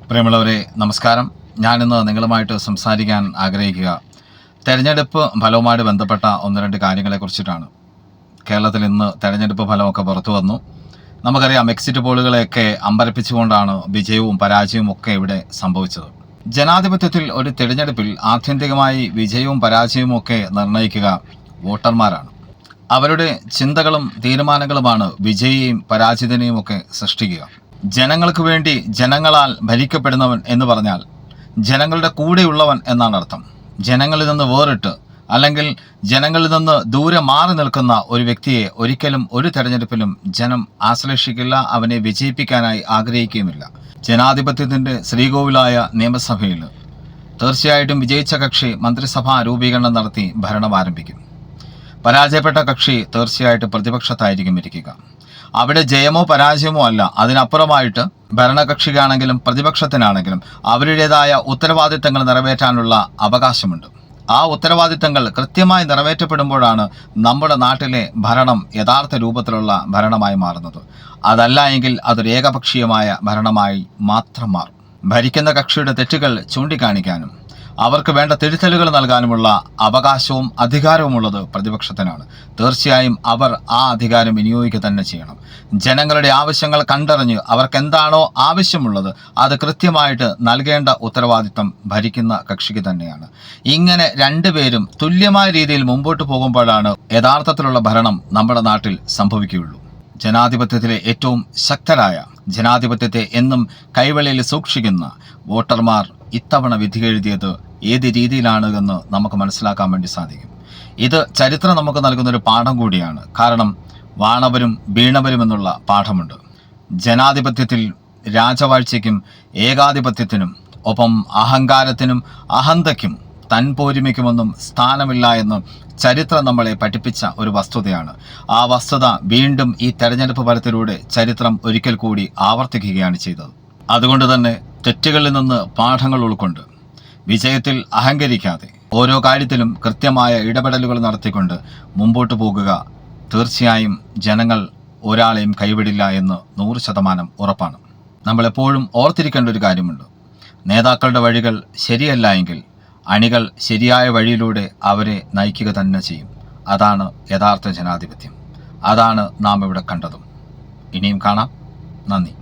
പ്രിയമുള്ളവരെ നമസ്കാരം. ഞാനിന്ന് നിങ്ങളുമായിട്ട് സംസാരിക്കാൻ ആഗ്രഹിക്കുക തെരഞ്ഞെടുപ്പ് ഫലവുമായിട്ട് ബന്ധപ്പെട്ട ഒന്ന് രണ്ട് കാര്യങ്ങളെക്കുറിച്ചിട്ടാണ്. കേരളത്തിൽ ഇന്ന് തെരഞ്ഞെടുപ്പ് ഫലമൊക്കെ പുറത്തു വന്നു. നമുക്കറിയാം, എക്സിറ്റ് പോളുകളെയൊക്കെ അമ്പരപ്പിച്ചുകൊണ്ടാണ് വിജയവും പരാജയവും ഒക്കെ ഇവിടെ സംഭവിച്ചത്. ജനാധിപത്യത്തിൽ ഒരു തിരഞ്ഞെടുപ്പിൽ ആത്യന്തികമായി വിജയവും പരാജയവും ഒക്കെ നിർണ്ണയിക്കുക വോട്ടർമാരാണ്. അവരുടെ ചിന്തകളും തീരുമാനങ്ങളുമാണ് വിജയിയെയും പരാജിതനെയും ഒക്കെ സൃഷ്ടിക്കുക. ജനങ്ങൾക്ക് വേണ്ടി ജനങ്ങളാൽ ഭരിക്കപ്പെടുന്നവൻ എന്ന് പറഞ്ഞാൽ ജനങ്ങളുടെ കൂടെയുള്ളവൻ എന്നാണ് അർത്ഥം. ജനങ്ങളിൽ നിന്ന് വേറിട്ട് അല്ലെങ്കിൽ ജനങ്ങളിൽ നിന്ന് ദൂരെ മാറി നിൽക്കുന്ന ഒരു വ്യക്തിയെ ഒരിക്കലും ഒരു തെരഞ്ഞെടുപ്പിലും ജനം ആശ്ലേഷിക്കില്ല, അവനെ വിജയിപ്പിക്കാനായി ആഗ്രഹിക്കുകയുമില്ല. ജനാധിപത്യത്തിൻ്റെ ശ്രീകോവിലായ നിയമസഭയിൽ തീർച്ചയായിട്ടും വിജയിച്ച കക്ഷി മന്ത്രിസഭാ രൂപീകരണം നടത്തി ഭരണം ആരംഭിക്കും. പരാജയപ്പെട്ട കക്ഷി തീർച്ചയായിട്ടും പ്രതിപക്ഷത്തായിരിക്കും ഇരിക്കുക. അവിടെ ജയമോ പരാജയമോ അല്ല, അതിനപ്പുറമായിട്ട് ഭരണകക്ഷിക്കാണെങ്കിലും പ്രതിപക്ഷത്തിനാണെങ്കിലും അവരുടേതായ ഉത്തരവാദിത്തങ്ങൾ നിറവേറ്റാനുള്ള അവകാശമുണ്ട്. ആ ഉത്തരവാദിത്തങ്ങൾ കൃത്യമായി നിറവേറ്റപ്പെടുമ്പോഴാണ് നമ്മുടെ നാട്ടിലെ ഭരണം യഥാർത്ഥ രൂപത്തിലുള്ള ഭരണമായി മാറുന്നത്. അതല്ല എങ്കിൽ അതൊരു ഏകപക്ഷീയമായ ഭരണമായി മാത്രം മാറും. ഭരിക്കുന്ന കക്ഷിയുടെ തെറ്റുകൾ ചൂണ്ടിക്കാണിക്കാനും അവർക്ക് വേണ്ട തിരുത്തലുകൾ നൽകാനുമുള്ള അവകാശവും അധികാരവുമുള്ളത് പ്രതിപക്ഷത്തിനാണ്. തീർച്ചയായും അവർ ആ അധികാരം വിനിയോഗിക്കുക തന്നെ ചെയ്യണം. ജനങ്ങളുടെ ആവശ്യങ്ങൾ കണ്ടറിഞ്ഞ് അവർക്ക് എന്താണോ ആവശ്യമുള്ളത് അത് കൃത്യമായിട്ട് നൽകേണ്ട ഉത്തരവാദിത്തം ഭരിക്കുന്ന കക്ഷിക്ക് തന്നെയാണ്. ഇങ്ങനെ രണ്ടുപേരും തുല്യമായ രീതിയിൽ മുമ്പോട്ട് പോകുമ്പോഴാണ് യഥാർത്ഥത്തിലുള്ള ഭരണം നമ്മുടെ നാട്ടിൽ സംഭവിക്കുകയുള്ളൂ. ജനാധിപത്യത്തിലെ ഏറ്റവും ശക്തരായ, ജനാധിപത്യത്തെ എന്നും കൈവെളിയിൽ സൂക്ഷിക്കുന്ന വോട്ടർമാർ ഇത്തവണ വിധി എഴുതിയത് ഏത് രീതിയിലാണ് എന്ന് നമുക്ക് മനസ്സിലാക്കാൻ വേണ്ടി സാധിക്കും. ഇത് ചരിത്രം നമുക്ക് നൽകുന്നൊരു പാഠം കൂടിയാണ്. കാരണം വാണവരും വീണവരും എന്നുള്ള പാഠമുണ്ട്. ജനാധിപത്യത്തിൽ രാജവാഴ്ചയ്ക്കും ഏകാധിപത്യത്തിനും ഒപ്പം അഹങ്കാരത്തിനും അഹന്തയ്ക്കും തൻപോരിമയ്ക്കുമൊന്നും സ്ഥാനമില്ല എന്ന് ചരിത്രം നമ്മളെ പഠിപ്പിച്ച ഒരു വസ്തുതയാണ്. ആ വസ്തുത വീണ്ടും ഈ തെരഞ്ഞെടുപ്പ് ഫലത്തിലൂടെ ചരിത്രം ഒരിക്കൽ കൂടി ആവർത്തിക്കുകയാണ് ചെയ്തത്. അതുകൊണ്ട് തന്നെ തെറ്റുകളിൽ നിന്ന് പാഠങ്ങൾ ഉൾക്കൊണ്ട് വിജയത്തിൽ അഹങ്കരിക്കാതെ ഓരോ കാര്യത്തിലും കൃത്യമായ ഇടപെടലുകൾ നടത്തിക്കൊണ്ട് മുമ്പോട്ട് പോകുക. തീർച്ചയായും ജനങ്ങൾ ഒരാളെയും കൈവിടില്ല എന്ന് 100% ഉറപ്പാണ്. നമ്മളെപ്പോഴും ഓർത്തിരിക്കേണ്ട ഒരു കാര്യമുണ്ട്. നേതാക്കളുടെ വഴികൾ ശരിയല്ല എങ്കിൽ അണികൾ ശരിയായ വഴിയിലൂടെ അവരെ നയിക്കുക തന്നെ ചെയ്യും. അതാണ് യഥാർത്ഥ ജനാധിപത്യം. അതാണ് നാം ഇവിടെ കണ്ടതും. ഇനിയും കാണാം. നന്ദി.